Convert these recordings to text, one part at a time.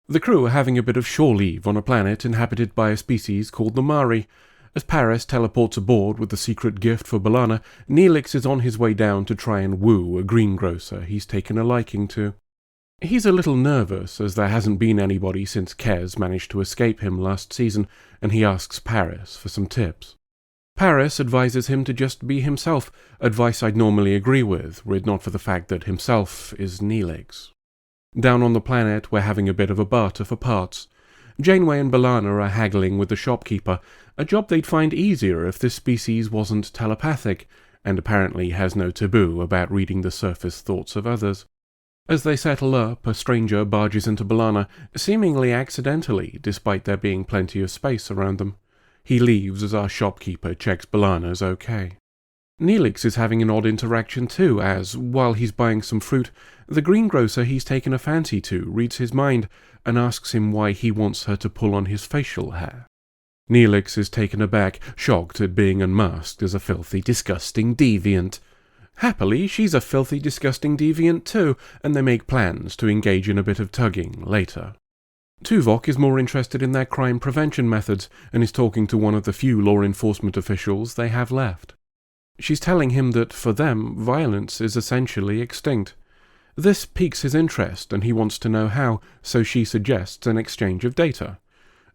The crew are having a bit of shore leave on a planet inhabited by a species called the Mari. As Paris teleports aboard with the secret gift for B'Elanna, Neelix is on his way down to try and woo a greengrocer he's taken a liking to. He's a little nervous, as there hasn't been anybody since Kez managed to escape him last season, and he asks Paris for some tips. Paris advises him to just be himself, advice I'd normally agree with, were it not for the fact that himself is Neelix. Down on the planet, we're having a bit of a barter for parts. Janeway and B'Elanna are haggling with the shopkeeper, a job they'd find easier if this species wasn't telepathic, and apparently has no taboo about reading the surface thoughts of others. As they settle up, a stranger barges into B'Elanna, seemingly accidentally, despite there being plenty of space around them. He leaves as our shopkeeper checks B'Elanna's okay. Neelix is having an odd interaction too, as, while he's buying some fruit, the greengrocer he's taken a fancy to reads his mind and asks him why he wants her to pull on his facial hair. Neelix is taken aback, shocked at being unmasked as a filthy, disgusting deviant. Happily, she's a filthy, disgusting deviant too, and they make plans to engage in a bit of tugging later. Tuvok is more interested in their crime prevention methods and is talking to one of the few law enforcement officials they have left. She's telling him that, for them, violence is essentially extinct. This piques his interest and he wants to know how, so she suggests an exchange of data.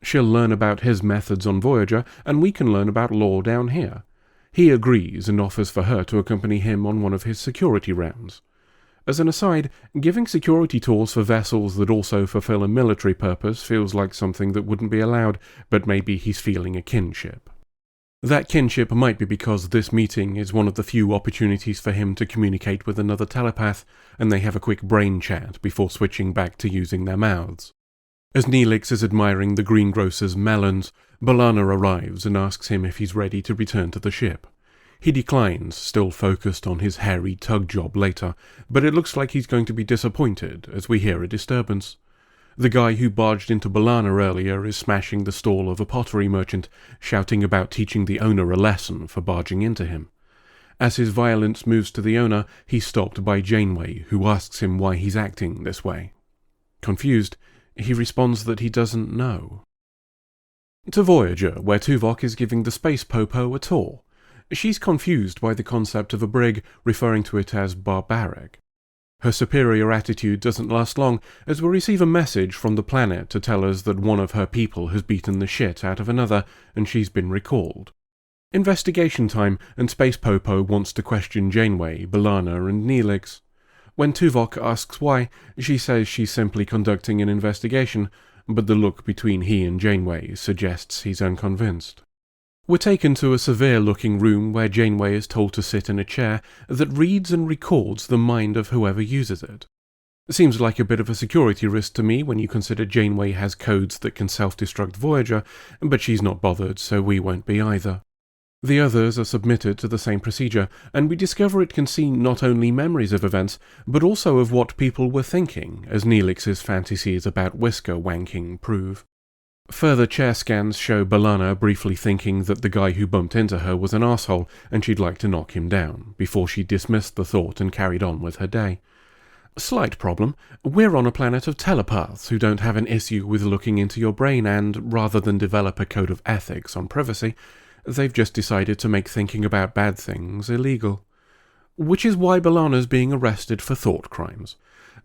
She'll learn about his methods on Voyager, and we can learn about law down here. He agrees and offers for her to accompany him on one of his security rounds. As an aside, giving security tours for vessels that also fulfill a military purpose feels like something that wouldn't be allowed, but maybe he's feeling a kinship. That kinship might be because this meeting is one of the few opportunities for him to communicate with another telepath, and they have a quick brain chat before switching back to using their mouths. As Neelix is admiring the greengrocer's melons, B'Elanna arrives and asks him if he's ready to return to the ship. He declines, still focused on his hairy tug job later, but it looks like he's going to be disappointed as we hear a disturbance. The guy who barged into B'Elanna earlier is smashing the stall of a pottery merchant, shouting about teaching the owner a lesson for barging into him. As his violence moves to the owner, he's stopped by Janeway, who asks him why he's acting this way. Confused, he responds that he doesn't know. To Voyager, where Tuvok is giving the space popo a tour. She's confused by the concept of a brig, referring to it as barbaric. Her superior attitude doesn't last long, as we receive a message from the planet to tell us that one of her people has beaten the shit out of another, and she's been recalled. Investigation time, and Space Popo wants to question Janeway, B'Elanna, and Neelix. When Tuvok asks why, she says she's simply conducting an investigation, but the look between he and Janeway suggests he's unconvinced. We're taken to a severe-looking room where Janeway is told to sit in a chair that reads and records the mind of whoever uses it. Seems like a bit of a security risk to me when you consider Janeway has codes that can self-destruct Voyager, but she's not bothered, so we won't be either. The others are submitted to the same procedure, and we discover it can see not only memories of events, but also of what people were thinking, as Neelix's fantasies about whisker wanking prove. Further chair scans show B'Elanna briefly thinking that the guy who bumped into her was an arsehole and she'd like to knock him down, before she dismissed the thought and carried on with her day. Slight problem, we're on a planet of telepaths who don't have an issue with looking into your brain and, rather than develop a code of ethics on privacy, they've just decided to make thinking about bad things illegal. Which is why B'Elanna's being arrested for thought crimes.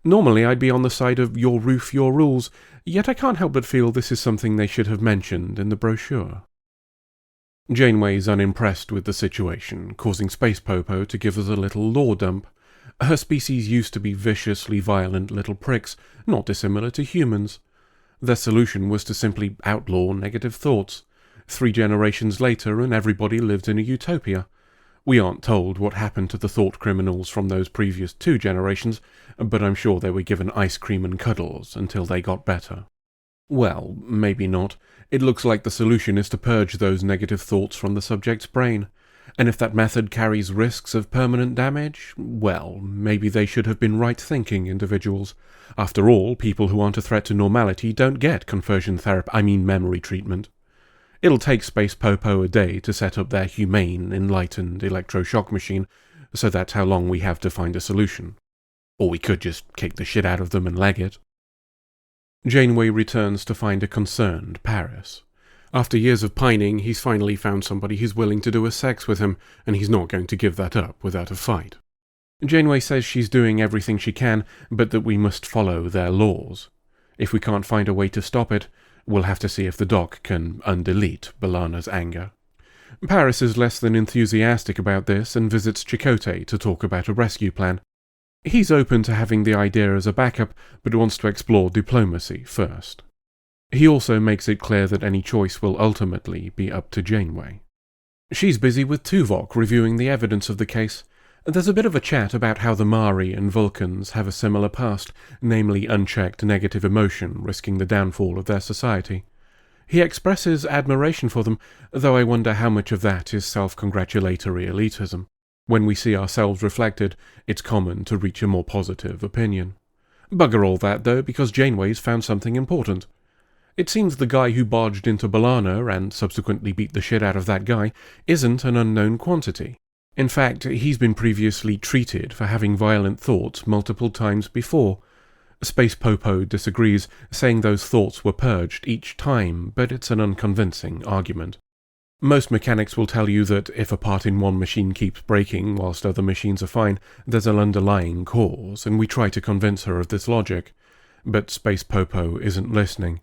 Normally I'd be on the side of your roof, your rules, yet I can't help but feel this is something they should have mentioned in the brochure. Janeway's unimpressed with the situation, causing Space Popo to give us a little lore dump. Her species used to be viciously violent little pricks, not dissimilar to humans. Their solution was to simply outlaw negative thoughts. 3 generations later and everybody lived in a utopia. We aren't told what happened to the thought criminals from those previous 2 generations, but I'm sure they were given ice cream and cuddles until they got better. Well, maybe not. It looks like the solution is to purge those negative thoughts from the subject's brain. And if that method carries risks of permanent damage, well, maybe they should have been right-thinking individuals. After all, people who aren't a threat to normality don't get memory treatment. It'll take Space Popo a day to set up their humane, enlightened electroshock machine, so that's how long we have to find a solution. Or we could just kick the shit out of them and leg it. Janeway returns to find a concerned Paris. After years of pining, he's finally found somebody who's willing to do a sex with him, and he's not going to give that up without a fight. Janeway says she's doing everything she can, but that we must follow their laws. If we can't find a way to stop it, we'll have to see if the doc can undelete B'Elanna's anger. Paris is less than enthusiastic about this and visits Chakotay to talk about a rescue plan. He's open to having the idea as a backup, but wants to explore diplomacy first. He also makes it clear that any choice will ultimately be up to Janeway. She's busy with Tuvok reviewing the evidence of the case. There's a bit of a chat about how the Mari and Vulcans have a similar past, namely unchecked negative emotion risking the downfall of their society. He expresses admiration for them, though I wonder how much of that is self-congratulatory elitism. When we see ourselves reflected, it's common to reach a more positive opinion. Bugger all that, though, because Janeway's found something important. It seems the guy who barged into B'Elanna and subsequently beat the shit out of that guy isn't an unknown quantity. In fact, he's been previously treated for having violent thoughts multiple times before. Space Popo disagrees, saying those thoughts were purged each time, but it's an unconvincing argument. Most mechanics will tell you that if a part in one machine keeps breaking whilst other machines are fine, there's an underlying cause, and we try to convince her of this logic. But Space Popo isn't listening.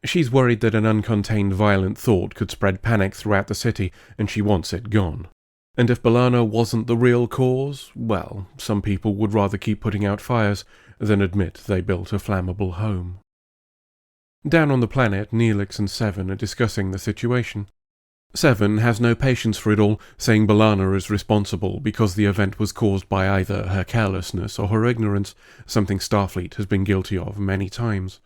She's worried that an uncontained violent thought could spread panic throughout the city, and she wants it gone. And if B'Elanna wasn't the real cause, well, some people would rather keep putting out fires than admit they built a flammable home. Down on the planet, Neelix and Seven are discussing the situation. Seven has no patience for it all, saying B'Elanna is responsible because the event was caused by either her carelessness or her ignorance, something Starfleet has been guilty of many times.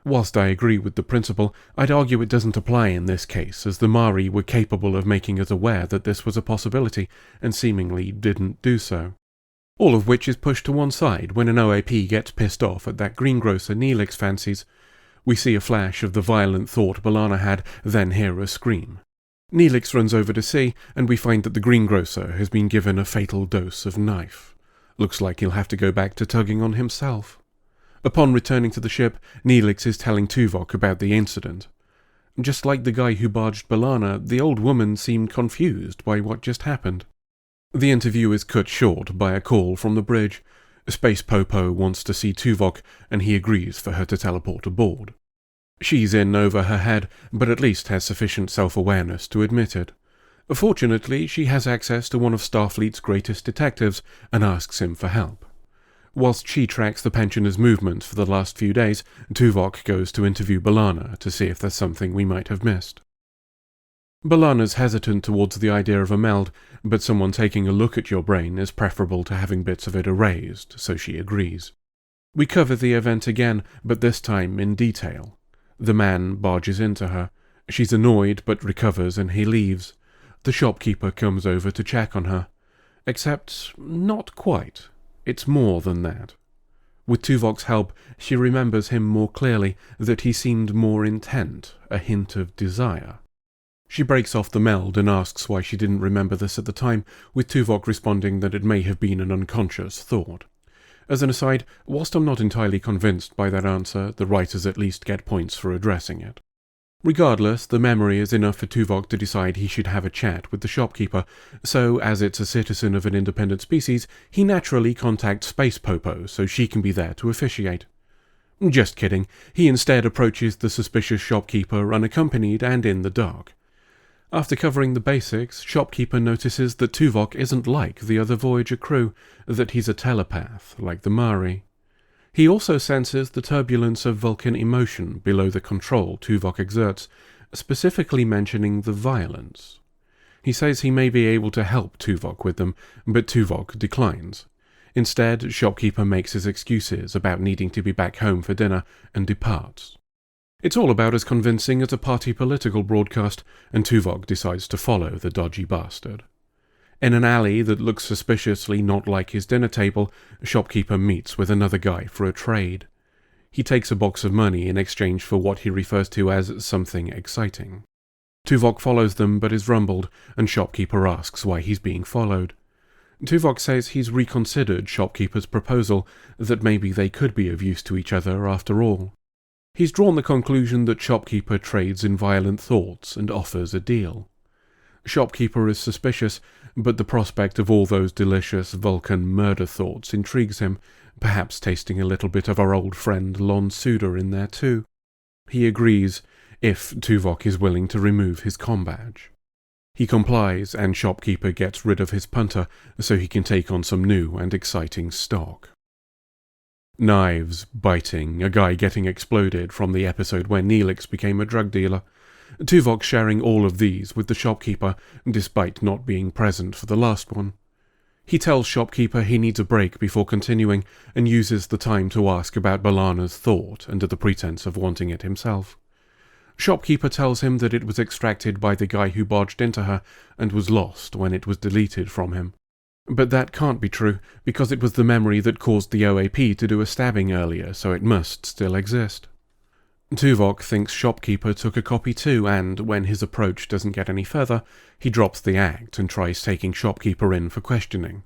Whilst I agree with the principle, I'd argue it doesn't apply in this case, as the Mari were capable of making us aware that this was a possibility, and seemingly didn't do so. All of which is pushed to one side when an OAP gets pissed off at that greengrocer Neelix fancies. We see a flash of the violent thought B'Elanna had, then hear a scream. Neelix runs over to see, and we find that the greengrocer has been given a fatal dose of knife. Looks like he'll have to go back to tugging on himself. Upon returning to the ship, Neelix is telling Tuvok about the incident. Just like the guy who barged B'Elanna, the old woman seemed confused by what just happened. The interview is cut short by a call from the bridge. Space Popo wants to see Tuvok, and he agrees for her to teleport aboard. She's in over her head, but at least has sufficient self-awareness to admit it. Fortunately, she has access to one of Starfleet's greatest detectives, and asks him for help. Whilst she tracks the pensioners' movements for the last few days, Tuvok goes to interview B'Elanna to see if there's something we might have missed. B'Elanna's hesitant towards the idea of a meld, but someone taking a look at your brain is preferable to having bits of it erased, so she agrees. We cover the event again, but this time in detail. The man barges into her. She's annoyed but recovers and he leaves. The shopkeeper comes over to check on her. Except, not quite. It's more than that. With Tuvok's help, she remembers him more clearly, that he seemed more intent, a hint of desire. She breaks off the meld and asks why she didn't remember this at the time, with Tuvok responding that it may have been an unconscious thought. As an aside, whilst I'm not entirely convinced by that answer, the writers at least get points for addressing it. Regardless, the memory is enough for Tuvok to decide he should have a chat with the shopkeeper, so as it's a citizen of an independent species, he naturally contacts Space Popo so she can be there to officiate. Just kidding, he instead approaches the suspicious shopkeeper unaccompanied and in the dark. After covering the basics, shopkeeper notices that Tuvok isn't like the other Voyager crew, that he's a telepath, like the Mari. He also senses the turbulence of Vulcan emotion below the control Tuvok exerts, specifically mentioning the violence. He says he may be able to help Tuvok with them, but Tuvok declines. Instead, shopkeeper makes his excuses about needing to be back home for dinner and departs. It's all about as convincing as a party political broadcast, and Tuvok decides to follow the dodgy bastard. In an alley that looks suspiciously not like his dinner table, shopkeeper meets with another guy for a trade. He takes a box of money in exchange for what he refers to as something exciting. Tuvok follows them but is rumbled, and shopkeeper asks why he's being followed. Tuvok says he's reconsidered shopkeeper's proposal, that maybe they could be of use to each other after all. He's drawn the conclusion that Shopkeeper trades in violent thoughts and offers a deal. Shopkeeper is suspicious, but the prospect of all those delicious Vulcan murder thoughts intrigues him, perhaps tasting a little bit of our old friend Lon Suda in there too. He agrees, if Tuvok is willing to remove his comm badge. He complies, and Shopkeeper gets rid of his punter so he can take on some new and exciting stock. Knives, biting, a guy getting exploded from the episode where Neelix became a drug dealer. Tuvok sharing all of these with the Shopkeeper, despite not being present for the last one. He tells Shopkeeper he needs a break before continuing, and uses the time to ask about B'Elanna's thought under the pretense of wanting it himself. Shopkeeper tells him that it was extracted by the guy who barged into her, and was lost when it was deleted from him. But that can't be true, because it was the memory that caused the OAP to do a stabbing earlier, so it must still exist. Tuvok thinks Shopkeeper took a copy too, and when his approach doesn't get any further, he drops the act and tries taking Shopkeeper in for questioning.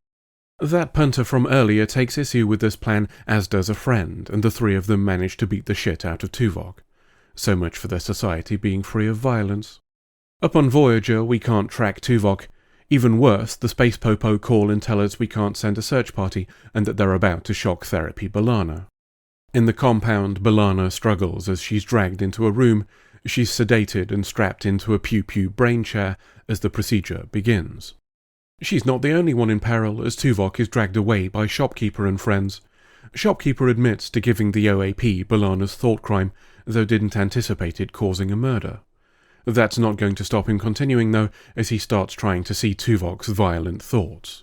That punter from earlier takes issue with this plan, as does a friend, and the three of them manage to beat the shit out of Tuvok. So much for their society being free of violence. Up on Voyager, we can't track Tuvok. Even worse, the Space Popo call and tell us we can't send a search party, and that they're about to shock therapy B'Elanna. In the compound, B'Elanna struggles as she's dragged into a room. She's sedated and strapped into a pew-pew brain chair as the procedure begins. She's not the only one in peril as Tuvok is dragged away by Shopkeeper and friends. Shopkeeper admits to giving the OAP B'Elanna's thought crime, though didn't anticipate it causing a murder. That's not going to stop him continuing, though, as he starts trying to see Tuvok's violent thoughts.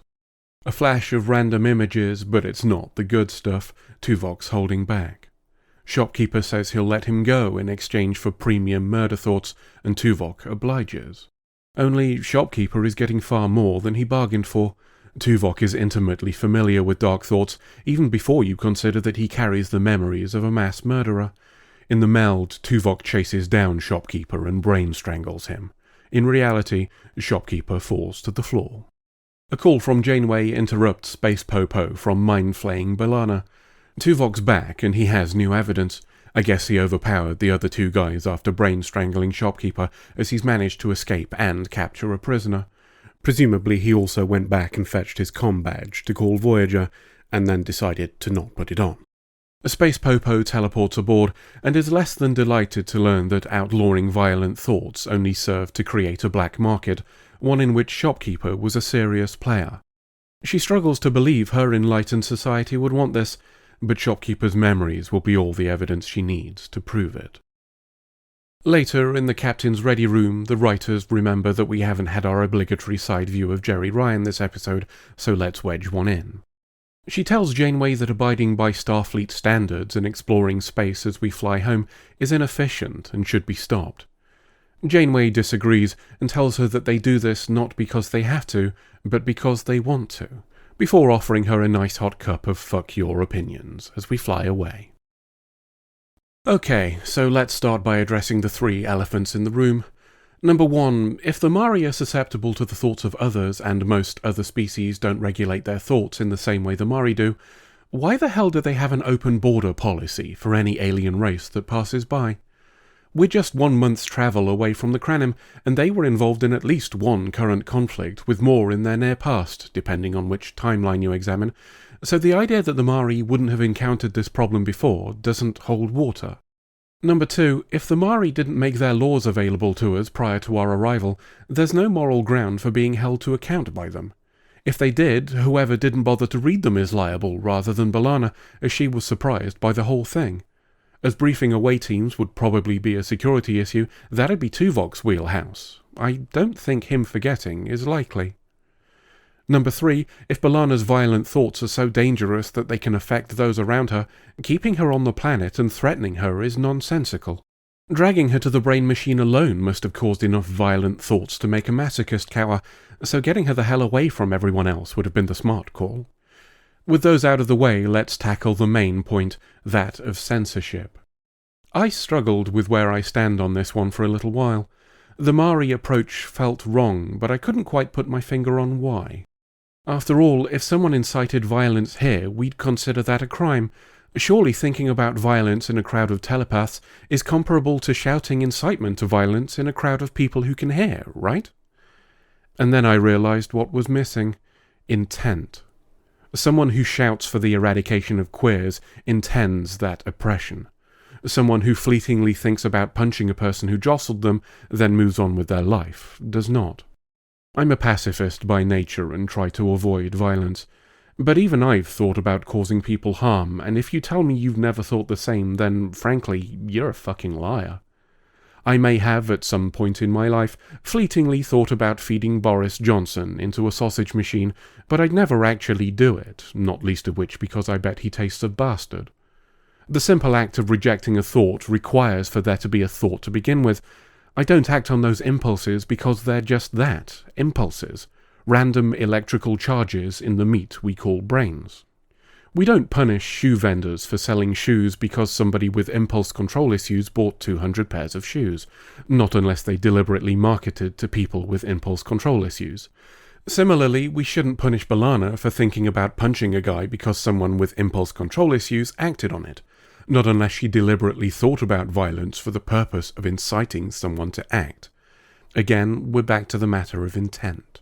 A flash of random images, but it's not the good stuff. Tuvok's holding back. Shopkeeper says he'll let him go in exchange for premium murder thoughts, and Tuvok obliges. Only Shopkeeper is getting far more than he bargained for. Tuvok is intimately familiar with dark thoughts, even before you consider that he carries the memories of a mass murderer. In the meld, Tuvok chases down Shopkeeper and brain strangles him. In reality, Shopkeeper falls to the floor. A call from Janeway interrupts Space Popo from mind-flaying B'Elanna. Tuvok's back and he has new evidence. I guess he overpowered the other two guys after brain strangling Shopkeeper, as he's managed to escape and capture a prisoner. Presumably he also went back and fetched his comm badge to call Voyager, and then decided to not put it on. Space Popo teleports aboard, and is less than delighted to learn that outlawing violent thoughts only served to create a black market, one in which Shopkeeper was a serious player. She struggles to believe her enlightened society would want this, but Shopkeeper's memories will be all the evidence she needs to prove it. Later, in the captain's ready room, the writers remember that we haven't had our obligatory side view of Jerry Ryan this episode, so let's wedge one in. She tells Janeway that abiding by Starfleet standards and exploring space as we fly home is inefficient and should be stopped. Janeway disagrees and tells her that they do this not because they have to, but because they want to, before offering her a nice hot cup of fuck your opinions as we fly away. Okay, so let's start by addressing the three elephants in the room. Number 1, if the Mari are susceptible to the thoughts of others, and most other species don't regulate their thoughts in the same way the Mari do, why the hell do they have an open border policy for any alien race that passes by? We're just 1 month's travel away from the Kranim, and they were involved in at least one current conflict, with more in their near past, depending on which timeline you examine, so the idea that the Mari wouldn't have encountered this problem before doesn't hold water. Number 2, if the Mari didn't make their laws available to us prior to our arrival, there's no moral ground for being held to account by them. If they did, whoever didn't bother to read them is liable, rather than B'Elanna, as she was surprised by the whole thing. As briefing away teams would probably be a security issue, that'd be Tuvok's wheelhouse. I don't think him forgetting is likely. Number 3, if B'Elanna's violent thoughts are so dangerous that they can affect those around her, keeping her on the planet and threatening her is nonsensical. Dragging her to the brain machine alone must have caused enough violent thoughts to make a masochist cower, so getting her the hell away from everyone else would have been the smart call. With those out of the way, let's tackle the main point, that of censorship. I struggled with where I stand on this one for a little while. The Mari approach felt wrong, but I couldn't quite put my finger on why. After all, if someone incited violence here, we'd consider that a crime. Surely thinking about violence in a crowd of telepaths is comparable to shouting incitement to violence in a crowd of people who can hear, right? And then I realized what was missing. Intent. Someone who shouts for the eradication of queers intends that oppression. Someone who fleetingly thinks about punching a person who jostled them, then moves on with their life, does not. I'm a pacifist by nature and try to avoid violence. But even I've thought about causing people harm, and if you tell me you've never thought the same, then frankly, you're a fucking liar. I may have, at some point in my life, fleetingly thought about feeding Boris Johnson into a sausage machine, but I'd never actually do it, not least of which because I bet he tastes of bastard. The simple act of rejecting a thought requires for there to be a thought to begin with. I don't act on those impulses because they're just that, impulses. Random electrical charges in the meat we call brains. We don't punish shoe vendors for selling shoes because somebody with impulse control issues bought 200 pairs of shoes, not unless they deliberately marketed to people with impulse control issues. Similarly, we shouldn't punish B'Elanna for thinking about punching a guy because someone with impulse control issues acted on it, not unless she deliberately thought about violence for the purpose of inciting someone to act. Again, we're back to the matter of intent.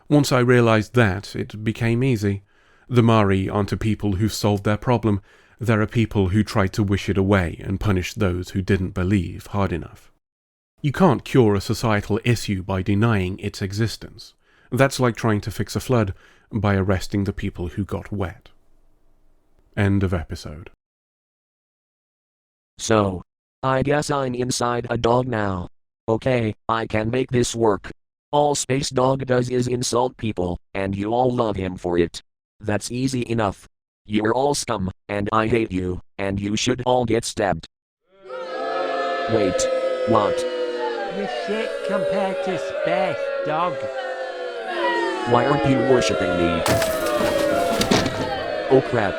Once I realized that, it became easy. The Mari aren't a people who solved their problem. There are people who tried to wish it away and punish those who didn't believe hard enough. You can't cure a societal issue by denying its existence. That's like trying to fix a flood by arresting the people who got wet. End of episode. So, I guess I'm inside a dog now. Okay, I can make this work. All Space Dog does is insult people, and you all love him for it. That's easy enough. You're all scum, and I hate you, and you should all get stabbed. Wait, what? You're shit compared to Space Dog. Why aren't you worshipping me? Oh crap.